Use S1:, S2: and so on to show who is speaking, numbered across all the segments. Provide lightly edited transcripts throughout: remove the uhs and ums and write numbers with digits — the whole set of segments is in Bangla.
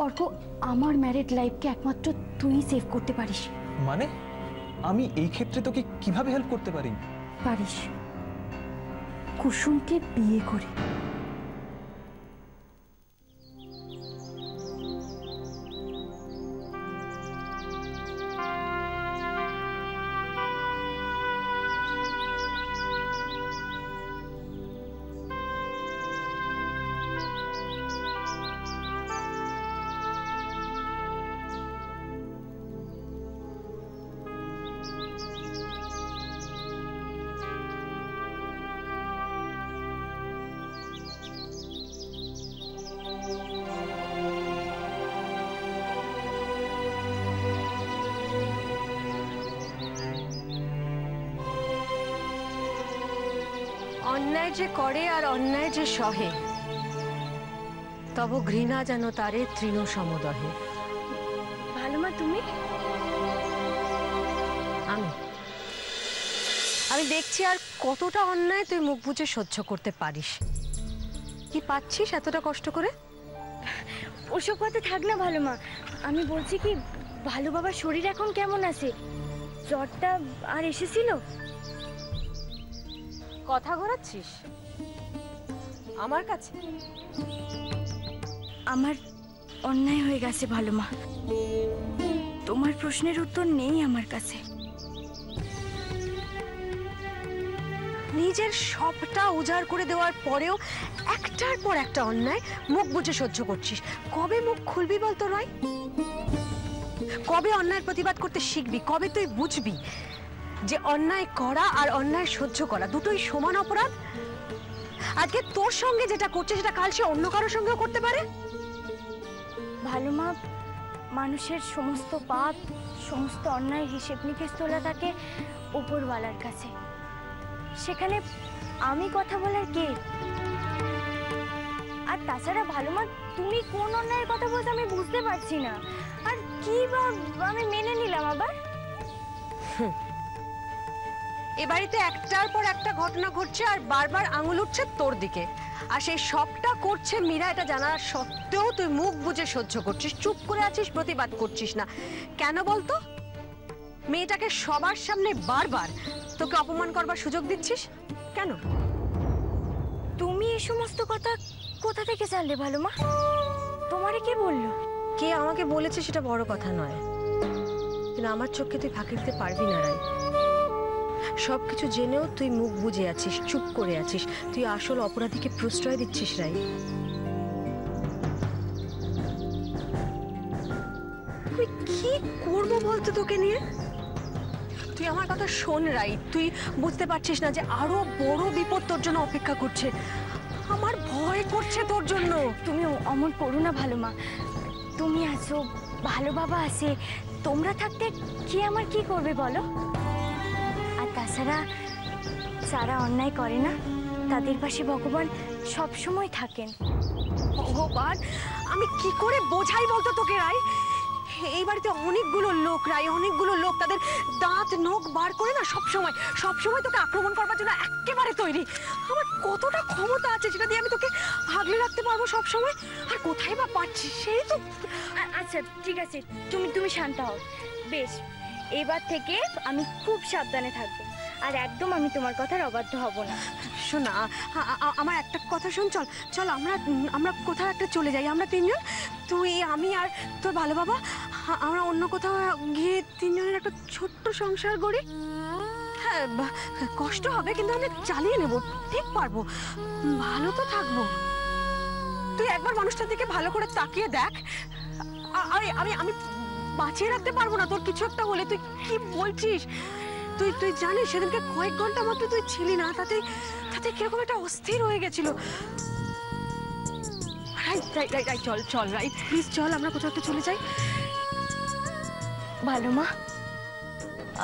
S1: অর্ক, আমার ম্যারিড লাইফকে একমাত্র তুই সেভ করতে পারিস।
S2: মানে আমি এই ক্ষেত্রে তোকে কিভাবে হেল্প করতে পারি?
S1: পারিস, কুসুমকে বিয়ে করে।
S3: অন্যায় যে করে আর অন্যায় যে সহে, তব ঘৃণা যেন তারে তৃণ সমদহে।
S1: ভালো মা, তুমি?
S3: আমি দেখছি আর কতটা অন্যায় তুই মুখ বুজে সহ্য করতে পারিস। কি পাচ্ছিস এতটা কষ্ট করে?
S1: ওসব কথা থাক না ভালো মা, আমি বলছি কি, ভালো বাবার শরীর এখন কেমন আছে? জ্বরটা আর এসেছিল?
S3: কথা ঘোরাচ্ছিস আমার কাছে?
S1: আমার অন্যায় হয়ে গেছে ভালো মা, তোমার প্রশ্নের উত্তর নেই আমার কাছে।
S3: নিজের সবটা উজাড় করে দেওয়ার পরেও একটার পর একটা অন্যায় মুখ বুজে সহ্য করছিস। কবে মুখ খুলবি বলতো রাই? কবে অন্যায়ের প্রতিবাদ করতে শিখবি? কবে তুই বুঝবি যে অন্যায় করা আর অন্যায় সহ্য করা দুটোই সমান অপরাধ? আজকে তোর সঙ্গে যেটা করছে সেটা কাল সে অন্য কারোর সঙ্গেও করতে পারে।
S1: ভালো মা, মানুষের সমস্ত পাপ, সমস্ত অন্যায় হিসেব নিকেশ তোলা থাকে উপরওয়ালার কাছে। সেখানে আমি কথা বলার কে? আর তাছাড়া ভালো মা, তুমি কোন অন্যায়ের কথা বলছো আমি বুঝতে পারছি না। আর কি বা আমি মেনে নিলাম আবার?
S3: এ বাড়িতে একটার পর একটা ঘটনা ঘটছে আর বারবার আঙুল উঠছে তোর দিকে, আর সেই সবটা করছে মীরা। এটা জানা সত্ত্বেও তুই মুখ বুজে সহ্য করছিস, চুপ করে আছিস, প্রতিবাদ করছিস না। কেন বলতো? মেয়েটাকে সবার সামনে বারবার তোকে অপমান করবার সুযোগ দিচ্ছিস কেন?
S1: তুমি এই সমস্ত কথা কোথা থেকে জানলে ভালো মা? তোমারে কে বললো?
S3: কে আমাকে বলেছে সেটা বড় কথা নয়, কিন্তু আমার চোখে তুই ফাঁকি দিতে পারবি না রাই। সবকিছু জেনেও তুই মুখ বুজে আছিস, চুপ করে আছিস। তুই আসল অপরাধীকে প্রশ্রয় দিচ্ছিস রাই। তুই কি করবো বলতো তোকে নিয়ে? তুই আমার কথা শোন রাই, তুই বুঝতে পারছিস না যে আরো বড় বিপদ তোর জন্য অপেক্ষা করছে। আমার ভয় করছে তোর জন্য।
S1: তুমি অমন করো না ভালো মা, তুমি আছো, ভালো বাবা আছে, তোমরা থাকতে কে আমার কি করবে বলো? আর তাছাড়া যারা অন্যায় করে না তাদের পাশে ভগবান সব সময় থাকেন।
S3: ভগবান, আমি কি করে বোঝাই বলতো তোকে রাই? এই বাড়িতে অনেকগুলো লোক রাই, অনেকগুলো লোক, তাদের দাঁত নখ বার করে না সবসময় তোকে আক্রমণ করবার জন্য একেবারে তৈরি। আমার কতটা ক্ষমতা আছে যেটা দিয়ে আমি তোকে আগলে রাখতে পারবো সবসময়, আর কোথায় বা পাচ্ছি সেই তো।
S1: আচ্ছা ঠিক আছে, তুমি শান্ত হও। বেশ, এবার থেকে আমি খুব সাবধানে থাকবো, আর একদম আমি তোমার কথার অবাধ্য হব না।
S3: শোনা, আমার একটা কথা শোন। চল চল, আমরা কোথাও একটা চলে যাই। আমরা তিনজন, তুই, আমি আর তোর ভালো বাবা, আমরা অন্য কোথাও গিয়ে তিনজনের একটা ছোট্ট সংসার গড়ি। হ্যাঁ, কষ্ট হবে কিন্তু আমরা চালিয়ে নেব, ঠিক পারবো, ভালো তো থাকবো। তুই একবার মানুষটার দিকে ভালো করে তাকিয়ে দেখ। আমি বাঁচিয়ে রাখতে পারবো না তোর কিছু একটা হলে। তুই কি বলছিস? তুই জানিস সেদিনকে কয়েক ঘন্টা মাত্র তুই ছিলি না, তাতে কিরকম একটা অস্থির হয়ে গেছিল। চল রাই, প্লিজ চল, আমরা কোথাও একটা চলে যাই।
S1: ভালো মা,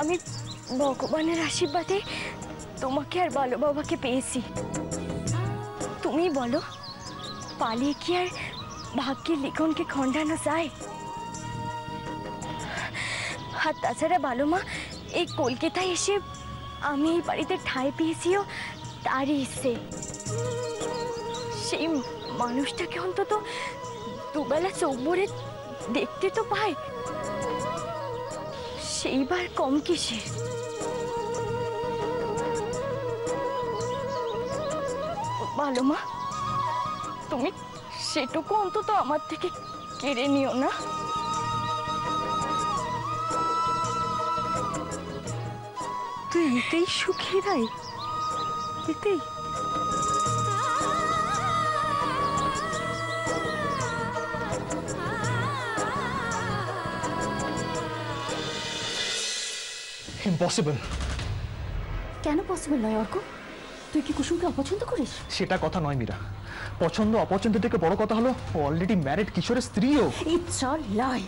S1: আমি ভগবানের আশীর্বাদে তোমাকে আর ভালো বাবাকে পেয়েছি। তুমি বলো, পালিয়ে কি আর ভাগ্যের লিখনকে খণ্ডানো যায়? আর তাছাড়া ভালো মা, এই কলকাতায় এসে আমি এই বাড়িতে ঠাঁই পেয়েছিও তারই ইচ্ছে। সেই মানুষটাকে অন্তত দুবেলা চোখ ভরে দেখতে তো পায়, সেইবার কম কিসে। ভালো মা, তুমি সেটুকু অন্তত আমার থেকে কেড়ে নিও না।
S3: তুই এতেই সুখী রাই, এতেই?
S2: ইম্পসিবল।
S1: কেন পসিবল নয় অর্ক? তুই কি কুসুমকে অপছন্দ করিস?
S2: সেটা কথা নয় মীরা, পছন্দ অপছন্দ থেকে বড় কথা হলো অলরেডি ম্যারিড কিশোরের স্ত্রীও।
S1: ইটস অল লাই।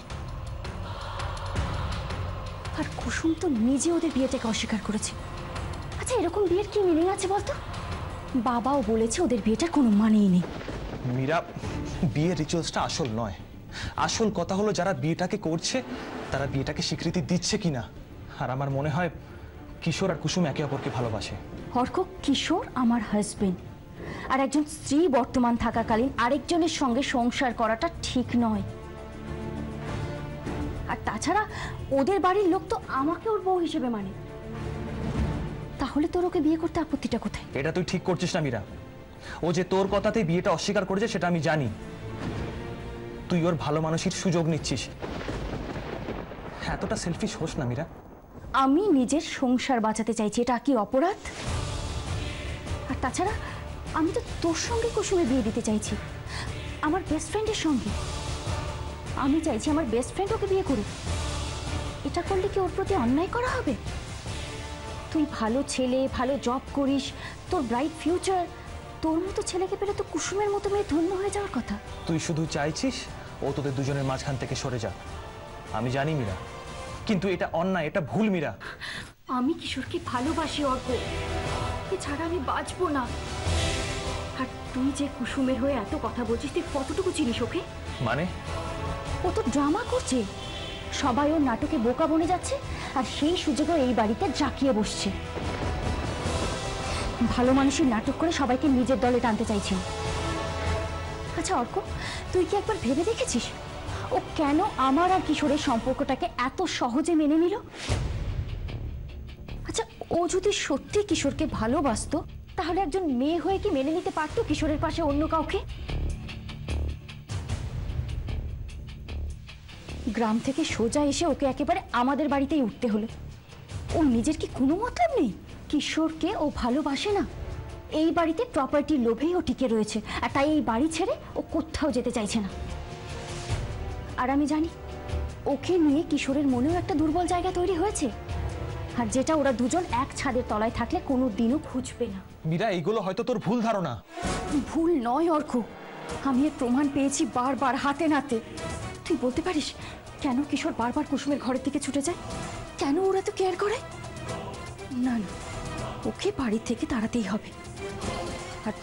S1: আর কুসুম তো নিজে ওদের বিয়েটাকে অস্বীকার করেছে। আচ্ছা, এরকম বিয়ের কি মিনিং আছে বলতো? বাবাও বলেছে ওদের বিয়েটার কোনো মানেই নেই।
S2: মীরা, বিয়ের রিচুয়ালসটা আসল নয়, আসল কথা হলো যারা বিয়েটাকে করছে তারা বিয়েটাকে স্বীকৃতি দিচ্ছে কিনা। আর আমার মনে হয় কিশোর আর কুসুম একে অপরকে ভালোবাসে।
S1: অর্ক, কিশোর আমার হাজবেন্ড, আর একজন স্ত্রী বর্তমান থাকাকালীন আরেকজনের সঙ্গে সংসার করাটা ঠিক নয়। আর তাছাড়া ওদের বাড়ির লোক তো আমাকে ওর বউ হিসেবে মানে। তাহলে তোর ওকে বিয়ে করতে আপত্তিটা কোথায়?
S2: এটা তুই ঠিক করছিস না মীরা। ও যে তোর কথাতেই বিয়েটা অস্বীকার করেছে সেটা আমি জানি। তুই ওর ভালো মানুষের সুযোগ নিচ্ছিস। এতটা সেলফিশ হোস না মীরা।
S1: আমি নিজের সংসার বাঁচাতে চাইছি, এটা কি অপরাধ? আর তাছাড়া আমি তো তোর সঙ্গে কুসুমে বিয়ে দিতে চাইছি, আমার বেস্ট ফ্রেন্ডের সঙ্গে। আমি চাইছি আমার বেস্ট ফ্রেন্ড ওকে বিয়ে করুক। এটা করলে কি ওর প্রতি অন্যায় করা হবে? তুই ভালো ছেলে, ভালো জব করিস, তোর ব্রাইট ফিউচার, তোর মতো ছেলেকে পেলে তো কুসুমের মতো মেয়ে ধন্য হয়ে যাওয়ার কথা।
S2: তুই শুধু চাইছিস ও তোদের দুজনের মাঝখান থেকে সরে যাক। আমি জানি মীরা, কিন্তু এটা অন্যায়, এটা ভুল মীরা।
S1: আমি কিশোরকে ভালোবাসি অর্ক, এছাড়া আমি বাঁচবো না। আর তুই যে কুসুমের হয়ে এত কথা বলছিস, তুই কতটুকু চিনিস ওকে?
S2: মানে?
S1: ও তো ড্রামা করছে, সবাই ওর নাটকে বোকা বনে যাচ্ছে, আর সেই সুযোগে এই বাড়িতে জাঁকিয়ে বসছে। ভালো মানুষের নাটক করে সবাইকে নিজের দলে টানতে চাইছেন। আচ্ছা অর্ক, তুই কি একবার ভেবে দেখেছিস ও কেন আমার আর কিশোরের সম্পর্কটাকে এত সহজে মেনে নিল? আচ্ছা, ও যদি সত্যি কিশোরকে ভালোবাসতো তাহলে একজন মেয়ে হয়ে কি মেনে নিতে পারতো কিশোরের পাশে অন্য কাউকে? গ্রাম থেকে সোজা এসে ওকে একেবারে আমাদের বাড়িতেই উঠতে হলো। ও নিজের কি কোনো মতলব নেই? কিশোরকে ও ভালোবাসে না, এই বাড়িতে প্রপার্টির লোভেই ও টিকে রয়েছে, আর তাই এই বাড়ি ছেড়ে ও কোথাও যেতে চাইছে না। আর আমি জানি ওকে নিয়ে কিশোরের মনেও একটা দুর্বল জায়গা তৈরি হয়েছে, আর যেটা ওরা দুজন এক ছাদের তলায় থাকলে কোনো দিনও খুঁজবে না।
S2: মীরা, এইগুলো হয়তো তোর ভুল ধারণা।
S1: ভুল নয় অর্ক, আমি এর প্রমাণ পেয়েছি বারবার হাতে নাতে। তুই বলতে পারিস কেন কিশোর বারবার কুসুমের ঘরের দিকে ছুটে যায়? কেন ওরা তো কেয়ার করে? না না, ওকে বাড়ি থেকে তাড়াতেই হবে। আর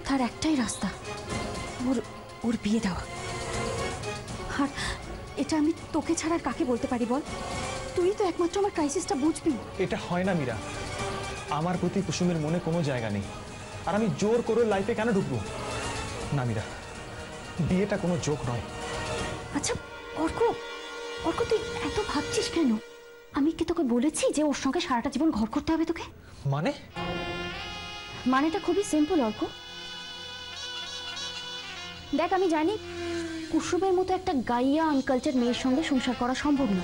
S1: তার একটাই রাস্তা, ওর বিয়ে দেওয়া। আর এটা আমি তোকে ছাড়া আর কাকে বলতে পারি বল? তুই তো একমাত্র আমার ক্রাইসিসটা বুঝবি।
S2: এটা হয় না মীরা, আমার প্রতি কুসুমের মনে কোনো জায়গা নেই, আর আমি জোর করে লাইফে কেন ঢুকবো? না মীরা, বিয়েটা কোনো জোক নয়।
S1: আচ্ছা অর্ক, তুই এত ভাবছিস কেন? আমি কি তোকে বলেছি যে ওর সঙ্গে সারাটা জীবন ঘর করতে হবে তোকে? মানেটা খুবই সিম্পল অর্ক। দেখ, আমি জানি কুসুমের মতো একটা গাইয়া আনকালচার মেয়ের সঙ্গে সংসার করা সম্ভব না।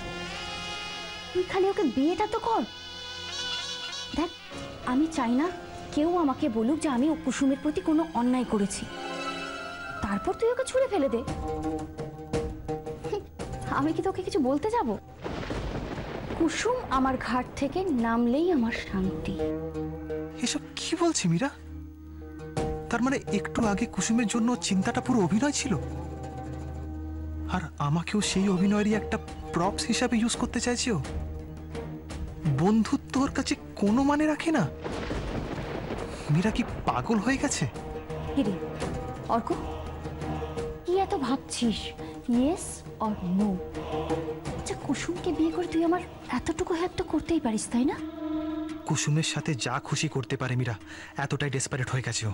S1: তুই খালি ওকে বিয়েটা তো কর। দেখ, আমি চাই না কেউ আমাকে বলুক যে আমি ও কুসুমের প্রতি কোনো অন্যায় করেছি, তারপর তুই ওকে ছুঁড়ে ফেলে দে। আমি কি তোকে কিছু বলতে যাব? কুসুম আমার ঘাট থেকে নামলেই আমার শান্তি।
S2: এসব কি বলছি মীরা? তার মানে একটু আগে কুসুমের জন্য চিন্তাটা পুরো অভিনয় ছিল, আর আমাকেও সেই অভিনয়েরই একটা প্রপস হিসাবে ইউজ করতে চাইছে ও। বন্ধুত্ব ওর কাছে কোনো মানে রাখে না। মীরা কি পাগল হয়ে গেছে?
S1: রে অর্ক, কি এত ভাবছিস? Yes or no? আচ্ছা, কুসুমকে বিয়ে করে তুই আমার এতটুকু হেল্প তো করতেই পারিস, তাই না?
S2: কুসুমের সাথে যা খুশি করতে পারে মীরা, এতটাই ডেসপারেট হয়ে গেছে ও।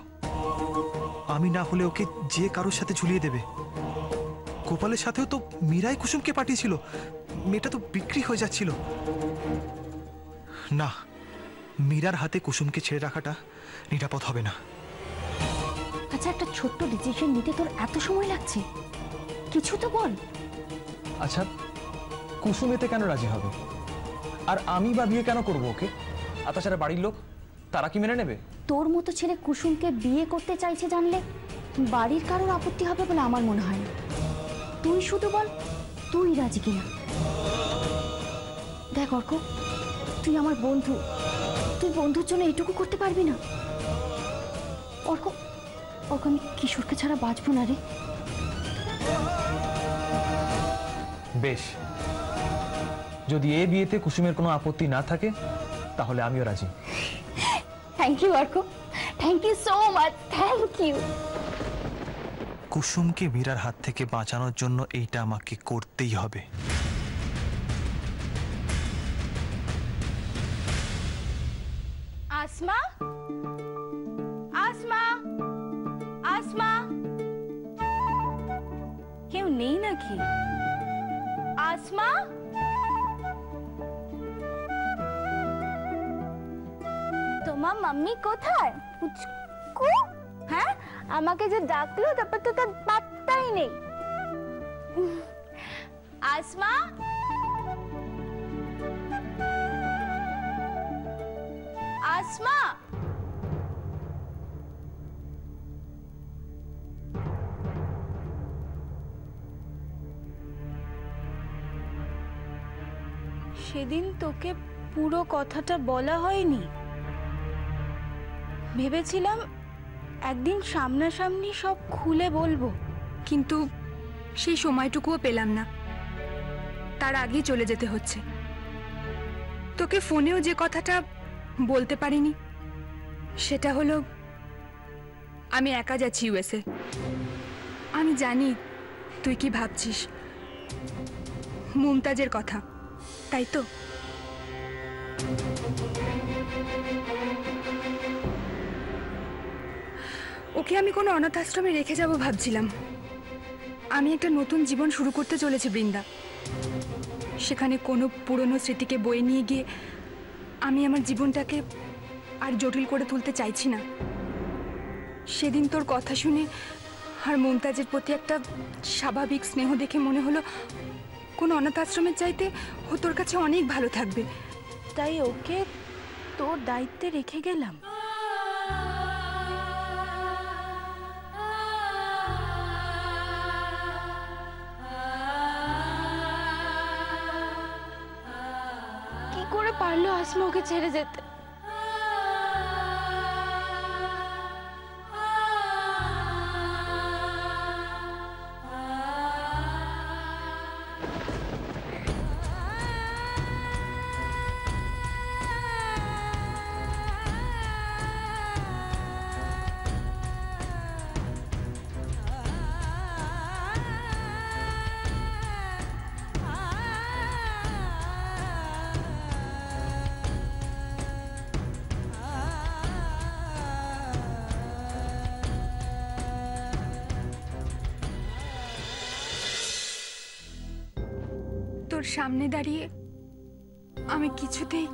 S2: আমি না হলে ওকে যে কারোর সাথে ঝুলিয়ে দেবে। গোপালের সাথেও তো মীরাই কুসুমকে পাঠিয়েছিল। মেয়েটা তো বিক্রি হয়ে যাচ্ছিল। না, মীরার হাতে কুসুমকে ছেড়ে রাখাটা নিরাপদ হবে না।
S1: আচ্ছা, একটা ছোট্ট ডিসিশন নিতে তোর এত সময় লাগছে? কিছু তো বল।
S4: আচ্ছা, কুসুম এতে কেন রাজি হবে? আর আমি বা বিয়ে কেন করবো ওকে? আর তাছাড়া বাড়ির লোক তারা কি মেনে নেবে?
S1: তোর মতো ছেলে কুসুমকে বিয়ে করতে চাইছে জানলে বাড়ির কারোর আপত্তি হবে বলে আমার মনে হয় না। তুই শুধু বল তুই রাজি কিনা। দেখ অর্ক, তুই আমার বন্ধু, তুই বন্ধুর জন্য এটুকু করতে পারবি না? অর্ক, অর্ক, আমি কিশোরকে ছাড়া বাঁচবো না রে।
S4: বেশ, যদি এ বিয়েতে কুসুমের কোনো আপত্তি না থাকে তাহলে আমিও রাজি।
S1: Thank you Arko, thank you so much, thank you.
S2: কুসুমকে মীরার হাত থেকে বাঁচানোর জন্য এইটা আমাকে করতেই হবে।
S1: আসমা, আসমা, আসমা, কেউ নেই নাকি? আসমা, তোমার মাম্মি কোথায়? পুচকু, হ্যাঁ, আমাকে যে ডাকলো তারপর তো তার পাত্তাই নেই। আসমা, আসমা, সেদিন তোকে পুরো কথাটা বলা হয়নি। ভেবেছিলাম একদিন সামনাসামনি সব খুলে বলবো,
S3: কিন্তু সেই সময়টুকুও পেলাম না, তার আগেই চলে যেতে হচ্ছে। তোকে ফোনেও যে কথাটা বলতে পারিনি সেটা হলো আমি একা যাচ্ছি ইউএসএ। আমি জানি তুই কি ভাবছিস, মুমতাজের কথা, তাই তো? ওকে আমি কোনো অনাথ আশ্রমে রেখে যাব ভাবছিলাম। আমি একটা নতুন জীবন শুরু করতে চলেছি বৃন্দা। সেখানে কোনো পুরনো স্মৃতিকে বয়ে নিয়ে গিয়ে আমি আমার জীবনটাকে আর জটিল করে তুলতে চাইছি না। সেদিন তোর কথা শুনে আর মুমতাজের প্রতি একটা স্বাভাবিক স্নেহ দেখে মনে হলো কোনো অনাথ আশ্রমের চাইতে ও তোর কাছে অনেক ভালো থাকবে।
S1: তাই ওকে তোর দায়িত্বে রেখে গেলাম। কি করে পারলো আসমা ওকে ছেড়ে যেতে?
S3: তোর সামনে দাঁড়িয়ে আমি কিছুতেই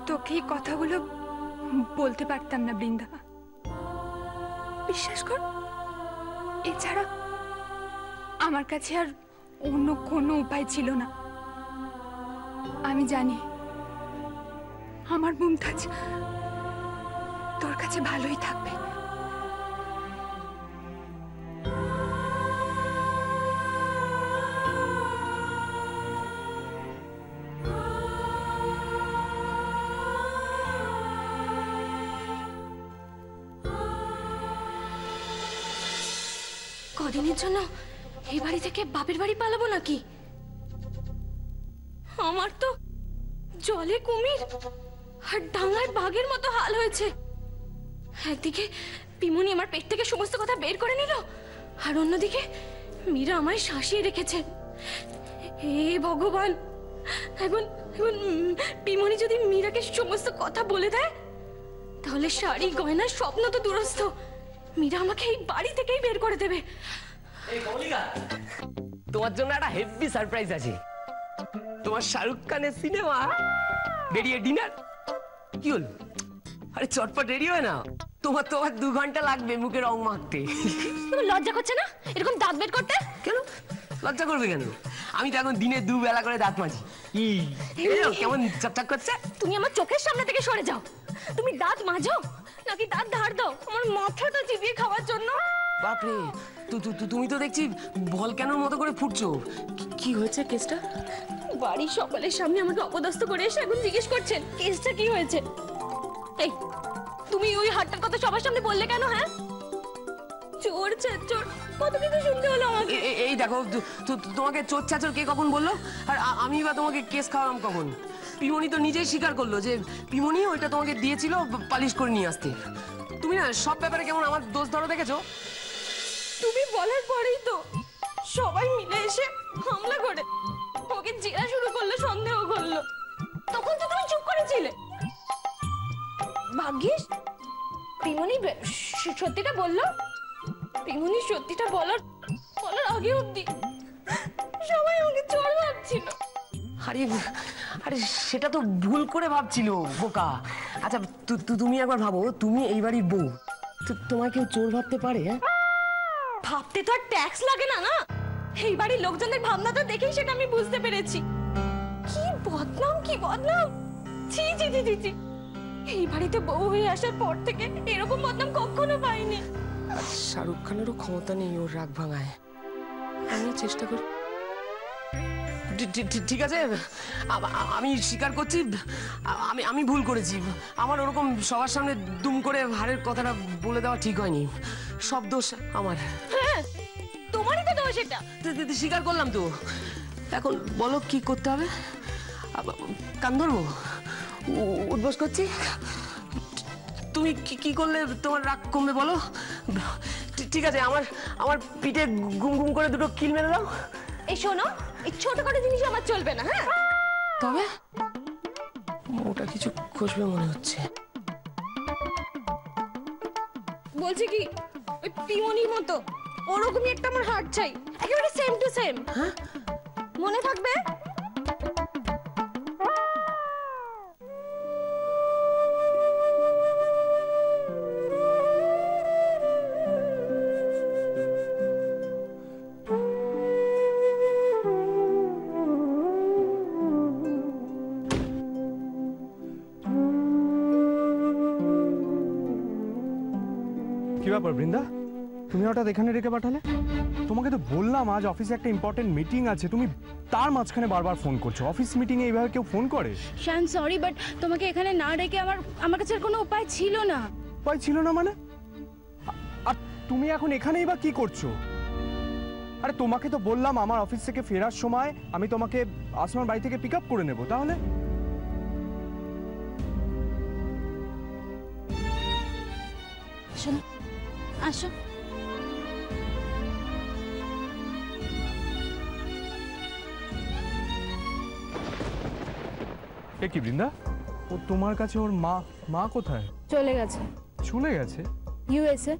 S3: তোকে এই কথাগুলো বলতে পারতাম না বৃন্দা। বিশ্বাস কর, এছাড়া আমার কাছে আর অন্য কোনো উপায় ছিল না। আমি জানি আমার মুমতাজ তোর কাছে ভালোই থাকবে।
S1: কদিনের জন্য এই বাড়ি থেকে বাপের বাড়ি পালাবো নাকি? আমার তো জলে কুমির আর ডাঙায় বাঘের মতো হাল হয়েছে। একদিকে পিমনি আমার পেট থেকে সমস্ত কথা বের করে নিল, আর অন্যদিকে মীরা আমায় শাসিয়ে রেখেছে। হে ভগবান, এখন এখন পিমনি যদি মীরাকে সমস্ত কথা বলে দেয় তাহলে শাড়ি গয়না স্বপ্ন তো দূরস্থ, মীরা আমাকে এই বাড়ি থেকেই বের করে দেবে।
S5: এই কমলিকা, তোমার জন্য একটা হেভি সারপ্রাইজ আছে। তোমার শাহরুখ খানের সিনেমা বেরিয়ে ডিনার। কি হলো? আরে চটপট রেডি হয় না, তোমার 2 ঘন্টা লাগবে মুখে রং মাখতে।
S1: তোমার লজ্জা করছে না এরকম দাঁত বের করতে?
S5: কেন লজ্জা করবে কেন? আমি তো এখন দিনে 2 বেলা করে দাঁত মাজি। কেমন চকচক করছে?
S1: তুমি আমার চোখের সামনে থেকে সরে যাও। তুমি দাঁত মাজো নাকি দাঁত ধার দাও আমার মাথাটা চিবিয়ে খাওয়ার জন্য?
S5: বাপরে, তুমি তো দেখছি ভলক্যানোর মতো করে ফুটছো। কি হয়েছে কেসটা?
S1: বাড়ির সকলের সামনে আমাকে অপদস্থ করে এসে এখন জিজ্ঞেস করছেন কেসটা কি হয়েছে। এই তুমি ওই হাটটার কথা সবার সামনে বললে কেন? হ্যাঁ, চোর চোর কত কিছু শুনতে হলো আমাকে।
S5: এই দেখো, তোমাকে চোর চাচর কে কখন বললো? আর আমি বা তোমাকে কেস খাওয়ালাম কখন? পিমনি তো নিজেই স্বীকার করলো যে পিমনি ওইটা তোমাকে দিয়েছিল পালিশ করে নিয়ে আসতে। তুমি না সব ব্যাপারে কেমন আমার দোষ ধরো দেখেছো?
S1: তুমি বলার পরেই তো সবাই মিলে এসে হামলা করে ওকে জেরা শুরু করলো, সন্দেহ করলো। তখন তো তুমি চুপ করেছিলে। ভাগ্যিস পিমনি সত্যিটা বললো। পিমনি সত্যিটা বলার আগে অব্দি সবাই আমাকে চোর ভাবছিল।
S5: আরে আরে সেটা তো ভুল করে ভাবছিল বোকা। আচ্ছা তুমি একবার ভাবো, তুমি এই বাড়ির বউ, তোমায় কেউ চোর ভাবতে পারে? হ্যাঁ,
S1: ভাবতে তো আর ট্যাক্স লাগে না। না, এই বাড়ির লোকজনের ভাবনাটা দেখেই সেটা আমি বুঝতে পেরেছি। কি বদনাম, কি বদনাম! ছি ছি ছি ছি। এই বাড়িতে বউ হয়ে আসার পর থেকে এরকম বদনাম কখনো পাইনি।
S5: শাহরুখ খানেরও ক্ষমতা নেই ওর রাগ ভাঙায়। আমি চেষ্টা করি। ঠিক আছে, আমি স্বীকার করছি, আমি ভুল করেছি। আমার ওরকম সবার সামনে দুম করে হারের কথাটা বলে দেওয়া ঠিক হয়নি। সব দোষ আমার।
S1: হ্যাঁ, তোমারই তো দোষ এটা।
S5: স্বীকার করলাম তো। এখন বলো কি করতে হবে? কান ধরবো? উঠবস করছি? তুমি কি করলে তোমার রাগ কমবে বলো? ঠিক আছে, আমার পিঠে ঘুম ঘুম করে 2টো কিল মেরে দাও।
S1: এই শোনো, এই ছোটখাটো জিনিস আমার চলবে না। হ্যাঁ,
S5: তবে ওটা কিছু খসবে মনে হচ্ছে।
S1: বলছি কি, ওই পিমনির মতো ওরকমই একটা আমার হার্ট চাই, একেবারে সেম টু সেম।
S5: হ্যাঁ,
S1: মনে থাকবে?
S6: কি ব্যাপার বৃন্দা, তুমি হঠাৎ এখানে রেখে পাঠালে? তোমাকে তো বললাম আজ অফিসে একটা ইম্পর্টেন্ট মিটিং আছে, তুমি তার মাঝখানে বারবার ফোন করছো। অফিস মিটিং এ এইভাবে কেউ ফোন করে?
S7: শান, সরি, বাট তোমাকে এখানে না রেখে আমার কাছে আর কোনো উপায় ছিল না।
S6: উপায় ছিল না মানে? আর তুমি এখন এখানেই বা কি করছো? আরে তোমাকে তো বললাম আমার অফিস থেকে ফেরার সময় আমি তোমাকে আসমার বাড়ি থেকে পিক আপ করে নেবো। তাহলে
S7: শোনো, আসো।
S6: এ কি বৃন্দা, ও তোমার কাছে? ওর মা কোথায়?
S7: চলে গেছে
S6: চলে গেছে
S7: ইউএসএ।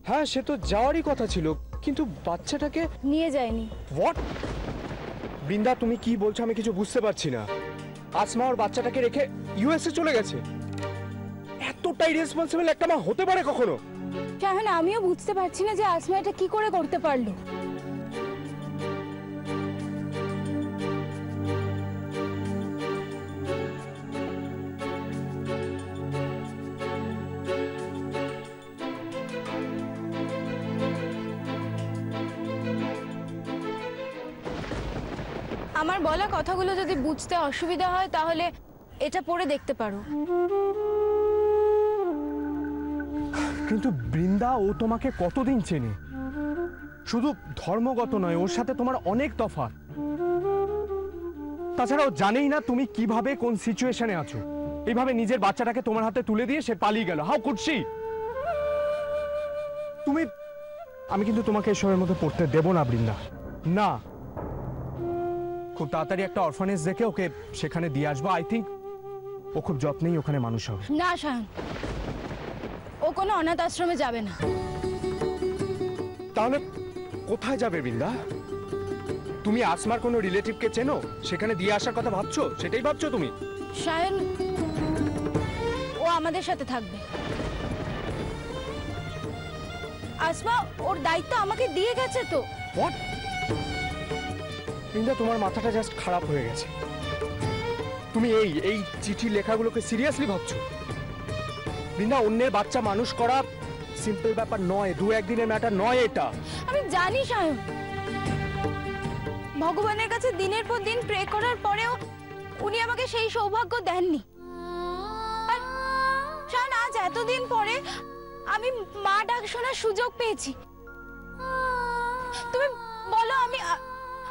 S6: হ্যাঁ, সে তো যাওয়ারই কথা ছিল, কিন্তু বাচ্চাটাকে
S7: নিয়ে যায়নি।
S6: হোয়াট? বৃন্দা, তুমি কি বলছো আমি কিছু বুঝতে পারছি না। আসমা ওর বাচ্চাটাকে রেখে ইউএসএ চলে গেছে? এতটাই রেসপন্সিবল একটা মা হতে পারে কখনো?
S7: শাহান, আমিও বুঝতে পারছি না যে আসমা এটা কি করে করতে পারলো। আমার বলা কথাগুলো যদি বুঝতে অসুবিধা হয় তাহলে এটা পড়ে দেখতে পারো।
S6: কিন্তু বৃন্দা, ও তোমাকে কতদিন চেনে? শুধু ধর্মগত নয়, ওর সাথে তোমার অনেক তফাৎ। তাছাড়া ও জানেই না তুমি কিভাবে কোন সিচুয়েশনে আছো। এইভাবে নিজের বাচ্চাটাকে তোমার হাতে তুলে দিয়ে সে পালিয়ে গেল। How could she? আমি কিন্তু তোমাকে এসবের মধ্যে পড়তে দেব না বৃন্দা, না। খুব তাড়াতাড়ি একটা অরফানেজ দেখে ওকে সেখানে দিয়ে আসবো। আই থিঙ্ক ও খুব যত্নেই ওখানে মানুষ হবে।
S7: না শাহান, ও কোনো অনাথ আশ্রমে যাবে না।
S6: তাহলে কোথায় যাবে বৃন্দা? তুমি আসমার কোনো রিলেটিভকে চেনো? সেখানে দিয়ে আসার কথা ভাবছো? সেটাই ভাবছো তুমি?
S7: সায়ন, ও আমাদের সাথে থাকবে। আসমা ওর দায়িত্ব আমাকে দিয়ে গেছে তো।
S6: হোয়াট? বৃন্দা, তোমার মাথাটা জাস্ট খারাপ হয়ে গেছে। তুমি এই চিঠি লেখাগুলোকে সিরিয়াসলি ভাবছো? বৃন্দা, অন্যের বাচ্চা মানুষ করা সিম্পল ব্যাপার নয়, 2-1 দিনের ম্যাটার নয় এটা।
S7: আমি জানি সায়ন, ভগবানের কাছে দিনের পর দিন প্রে করার পরেও উনি আমাকে সেই সৌভাগ্য দেননি। আর সায়ন, আজ এতদিন পরে আমি মা ডাক শোনার সুযোগ পেয়েছি। তুমি বলো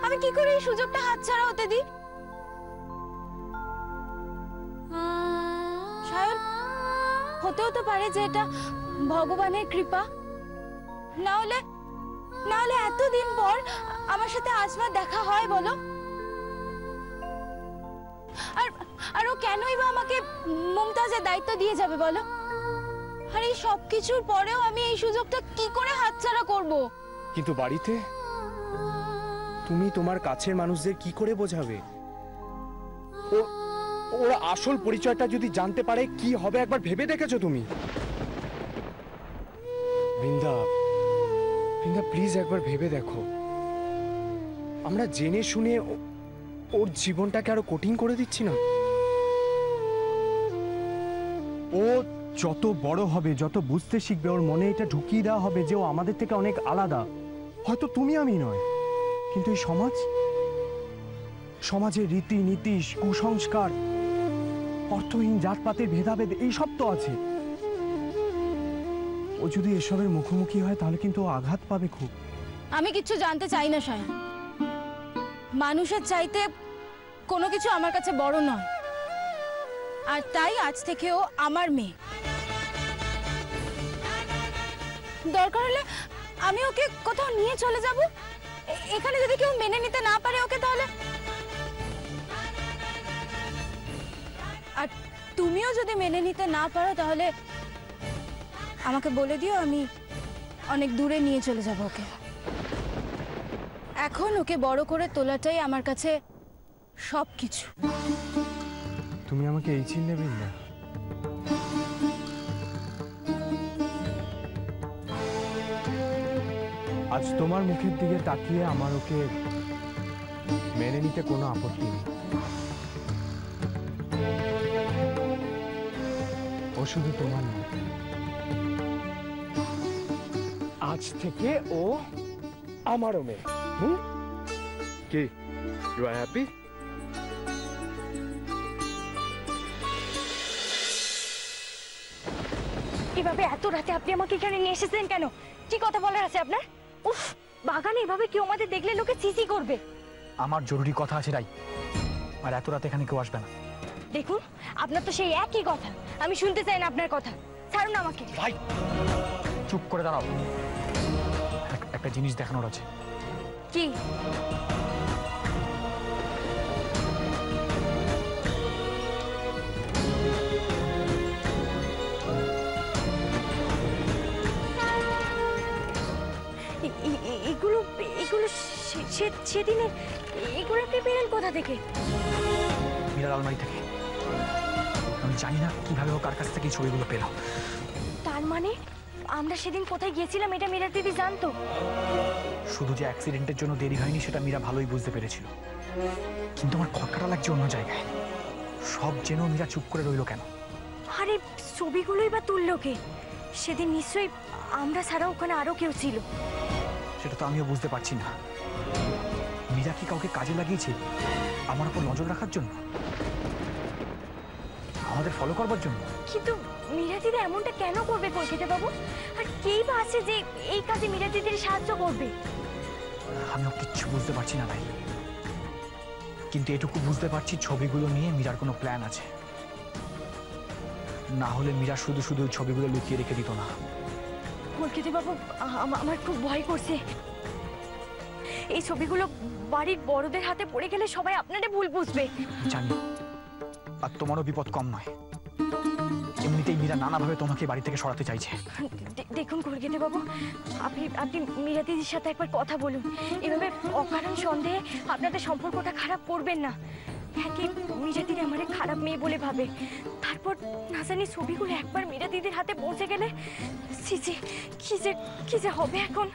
S7: আমি কি করে এই সুযোগটা হাতছাড়া হতে দিই? সায়ন, হতেও তো পারে যে এটা ভগবানের কৃপা। না হলে এতদিন পর আমার সাথে আসমার দেখা হয় বলো। আর ও কেনই বা আমাকে মুমতাজের দায়িত্ব দিয়ে যাবে বলো? আর এই সব কিছুর পরেও আমি এই সুযোগটা কি করে হাতছাড়া করব?
S6: কিন্তু বাড়িতে তুমি তোমার কাছের মানুষদের কি করে বোঝাবে? ওরা আসল পরিচয়টা যদি জানতে পারে কি হবে একবার ভেবে দেখেছো তুমি? বৃন্দা, প্লিজ একবার ভেবে দেখো। আমরা জেনে শুনে ওর জীবনটাকে আরো কঠিন করে দিচ্ছি না? ও যত বড় হবে, যত বুঝতে শিখবে, ওর মনে এটা ঢুকিয়ে দেওয়া হবে যে ও আমাদের থেকে অনেক আলাদা। হয়তো তুমি আমি নয়, কিন্তু এই সমাজের রীতিনীতি, কুসংস্কার, অর্থহীন জাতপাতের ভেদাভেদ এইসব তো আছে। ও যদি এসবের মুখোমুখি হয় তাহলে কিন্তু ও আঘাত পাবে খুব।
S7: আমি কিচ্ছু জানতে চাই না সায়ন। মানুষের চাইতে কোনো কিছু আমার কাছে বড় নয়, আর তাই আজ থেকে ও আমার মেয়ে। দরকার হলে আমি ওকে কোথাও নিয়ে চলে যাব। এখানে যদি কেউ মেনে নিতে না পারে ওকে, তাহলে আর তুমিও যদি মেনে নিতে না পারো তাহলে আমাকে বলে দিও, আমি অনেক দূরে নিয়ে চলে যাব ওকে। এখন ওকে বড় করে তোলাটাই আমার কাছে সবকিছু।
S6: তুমি আমাকে এই চিনলে বৃন্দা? আজ তোমার মুখের দিকে তাকিয়ে আমার ওকে মেনে নিতে কোনো আপত্তি নেই। ও শুধু তোমার নয়, আজ থেকে ও আমারও মেয়ে। কি, ইউ আর হ্যাপি?
S1: এভাবে এত রাতে আপনি আমাকে এখানে নিয়ে এসেছেন কেন? কি কথা বলার আছে আপনার? উফ, বাগানে এভাবে কেউ আমাদের দেখলে লোকে চিচি করবে।
S4: আমার জরুরি কথা আছে রাই, আর এত রাতে এখানে কেউ আসবে না।
S1: দেখুন, আপনার তো সেই একই কথা। আমি শুনতে চাই না আপনার কথা। ছাড়ুন আমাকে।
S4: ভাই, চুপ করে দাঁড়াও। একটা জিনিস দেখানোর আছে।
S1: কি? এগুলো সেদিনের। এগুলো আপনি পেলেন কোথা থেকে?
S4: মীরার আলমারি থেকে। আমি জানি না কিভাবে ও কার কাছ থেকে এই ছবিগুলো পেল।
S1: তার মানে আমরা সেদিন কোথায় গিয়েছিলাম এটা মীরা দিদি জানতো?
S4: শুধু যে অ্যাক্সিডেন্টের জন্য দেরি হয়নি সেটা মীরা ভালোই বুঝতে পেরেছিল, কিন্তু আমার খটকাটা লাগছে অন্য জায়গায়। সব জেনেও মীরা চুপ করে রইল কেন?
S1: আরে ছবিগুলোই বা তুললো কে? সেদিন নিশ্চয়ই আমরা ছাড়া ওখানে আরো কেউ ছিল।
S4: সেটা তো আমিও বুঝতে পারছি না। মীরা কি কাউকে কাজে লাগিয়েছে আমার উপর নজর রাখার জন্য, আমাদের ফলো করবার জন্য?
S1: কিন্তু মীরা দিদি এমনটা কেন করবে কলকাতা বাবু? আর কেই বা আছে যে এই কাজে মীরা দিদির সাহায্য করবে?
S4: আমিও কিচ্ছু বুঝতে পারছি না ভাই, কিন্তু এটুকু বুঝতে পারছি ছবিগুলো নিয়ে মীরার কোনো প্ল্যান আছে। না হলে মীরা শুধু শুধু ছবিগুলো লুকিয়ে রেখে দিত না।
S1: কলকাতা বাবু, আমার খুব ভয় করছে। এই ছবিগুলো বাড়ির বড়দের হাতে পড়ে গেলে সবাই আপনারে ভুল বুঝবে।
S4: জানি, আর তোমারও বিপদ কম নয়। এমনিতেই মীরা নানাভাবে তোমাকে বাড়ি থেকে সরাতে চাইছে।
S1: দেখুন খড়গেদে বাবু, আপনি আপনি মীরা দিদির সাথে একবার কথা বলুন। এভাবে অকারণ সন্দেহে আপনাদের সম্পর্কটা খারাপ করবেন না। হ্যাঁ কি মীরা দিদি আমারে খারাপ মেয়ে বলে ভাবে, তারপর না জানি ছবিগুলো একবার মীরা দিদির হাতে পৌঁছে গেলে কি যে হবে এখন।